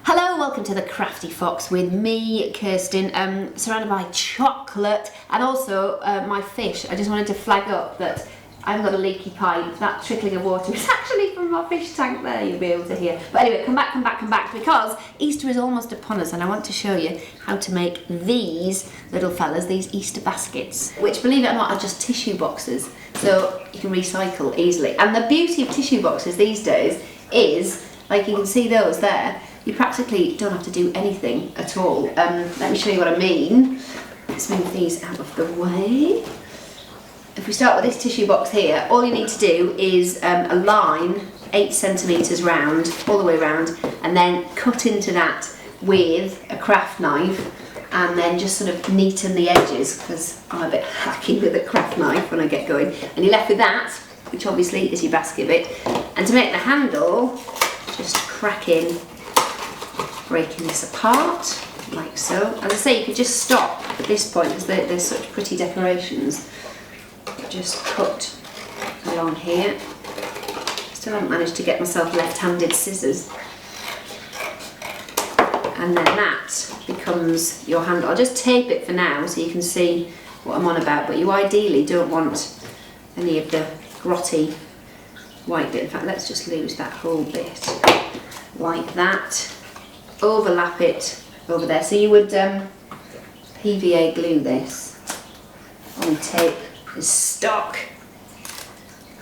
Hello, welcome to the Crafty Fox with me, Kirsten, surrounded by chocolate and also my fish. I just wanted to flag up that I've got a leaky pipe. That trickling of water is actually from my fish tank there, you'll be able to hear. But anyway, come back, because Easter is almost upon us and I want to show you how to make these little fellas, these Easter baskets, which, believe it or not, are just tissue boxes, so you can recycle easily. And the beauty of tissue boxes these days is, like you can see those there, you practically don't have to do anything at all. Let me show you what I mean. Let's move these out of the way. If we start with this tissue box here, all you need to do is a line 8 centimetres round, all the way round, and then cut into that with a craft knife and then just sort of neaten the edges, because I'm a bit hacky with a craft knife when I get going. And you're left with that, which obviously is your basket bit. And to make the handle, just crack in, breaking this apart, like so. As I say, you could just stop at this point because they're such pretty decorations. Just cut along here. Still haven't managed to get myself left-handed scissors. And then that becomes your handle. I'll just tape it for now so you can see what I'm on about, but you ideally don't want any of the grotty white bit. In fact, let's just lose that whole bit like that. Overlap it over there. So you would PVA glue this on tape is stock,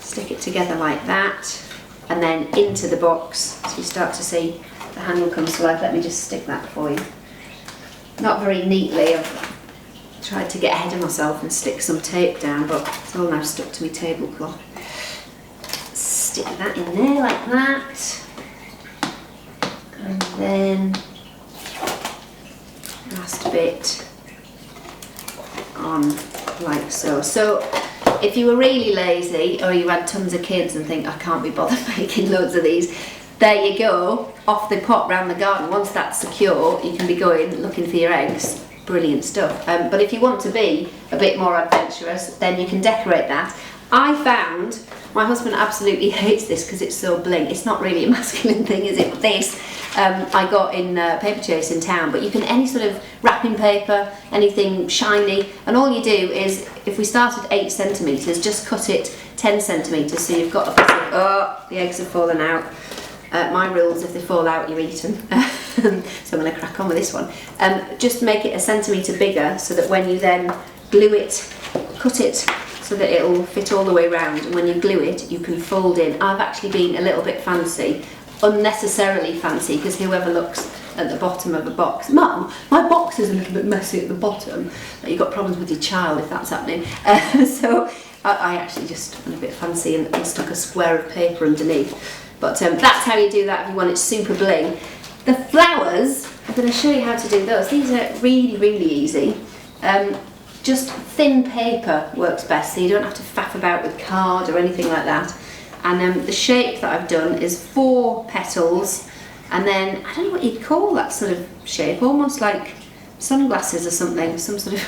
stick it together like that, and then into the box. So you start to see the handle comes to life. Let me just stick that for you. Not very neatly. I've tried to get ahead of myself and stick some tape down, but it's all now stuck to my tablecloth. Stick that in there like that, and then last bit on like so. So if you were really lazy or you had tons of kids and think I can't be bothered making loads of these, there you go, off they pop round the garden. Once that's secure, you can be going looking for your eggs. Brilliant stuff. But if you want to be a bit more adventurous, then you can decorate that. I found my husband absolutely hates this because it's so bling. It's not really a masculine thing, is it? This I got in Paper Chase in town, but you can, any sort of wrapping paper, anything shiny, and all you do is, if we start at 8 centimetres, just cut it 10 centimetres, so you've got a bit of, oh, the eggs have fallen out. My rules, if they fall out, you eat them. So I'm going to crack on with this one. Just make it a centimetre bigger so that when you then glue it, cut it so that it'll fit all the way round, and when you glue it, you can fold in. I've actually been a little bit fancy, unnecessarily fancy, because whoever looks at the bottom of a box, Mum, my box is a little bit messy at the bottom. You've got problems with your child if that's happening. So I actually just went a bit fancy and stuck a square of paper underneath. But that's how you do that if you want it super bling. The flowers, I'm going to show you how to do those. These are really, really easy. Just thin paper works best, so you don't have to faff about with card or anything like that. And the shape that I've done is 4 petals, and then I don't know what you'd call that sort of shape, almost like sunglasses or something, some sort of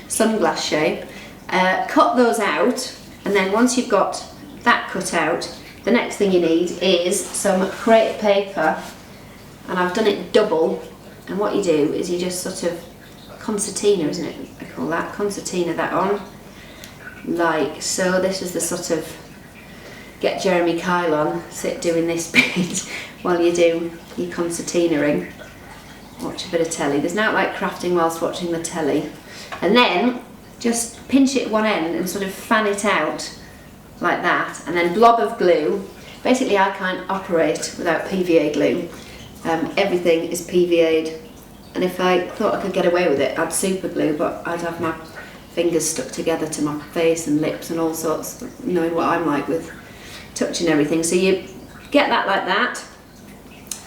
sunglass shape. Cut those out, and then once you've got that cut out, the next thing you need is some crepe paper, and I've done it double. And what you do is you just sort of concertina, isn't it? I call that concertina that on, like so. This is the sort of get Jeremy Kyle on, sit doing this bit while you do your concertinaing. Watch a bit of telly. There's nothing like crafting whilst watching the telly. And then just pinch it one end and sort of fan it out like that, and then blob of glue. Basically I can't operate without PVA glue. Everything is PVA'd, and if I thought I could get away with it, I'd super glue, but I'd have my fingers stuck together to my face and lips and all sorts, knowing what I'm like with touching everything. So you get that like that,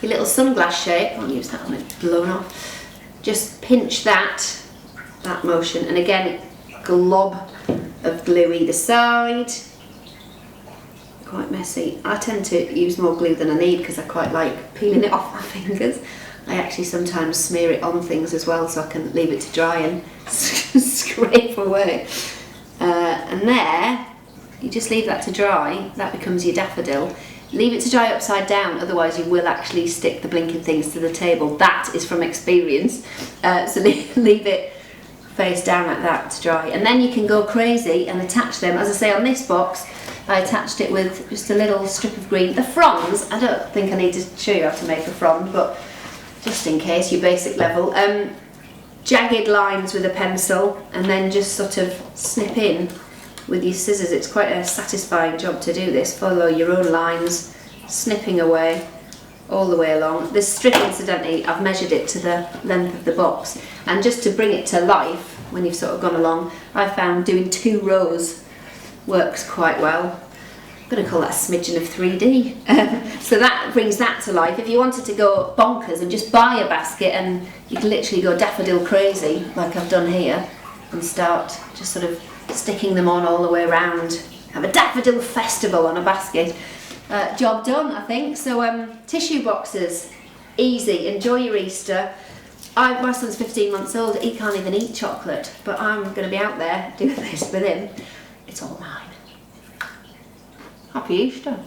your little sunglass shape, I'll use that one, it's blown off. Just pinch that motion, and again, glob of glue either side. Quite messy. I tend to use more glue than I need because I quite like peeling it off my fingers. I actually sometimes smear it on things as well so I can leave it to dry and scrape away. And there, you just leave that to dry, that becomes your daffodil. Leave it to dry upside down, otherwise you will actually stick the blinking things to the table. That is from experience. So leave it face down like that to dry, and then you can go crazy and attach them. As I say, on this box I attached it with just a little strip of green. The fronds, I don't think I need to show you how to make a frond, but just in case, your basic level. Jagged lines with a pencil, and then just sort of snip in with your scissors. It's quite a satisfying job to do this. Follow your own lines, snipping away all the way along. This strip, incidentally, I've measured it to the length of the box, and just to bring it to life when you've sort of gone along, I found doing 2 rows works quite well. I'm going to call that a smidgen of 3D. So that brings that to life. If you wanted to go bonkers and just buy a basket, and you can literally go daffodil crazy like I've done here, and start just sort of sticking them on all the way around. Have a daffodil festival on a basket. Job done, I think. So tissue boxes, easy. Enjoy your Easter. My son's 15 months old. He can't even eat chocolate, but I'm going to be out there doing this with him. It's all mine. Happy Easter.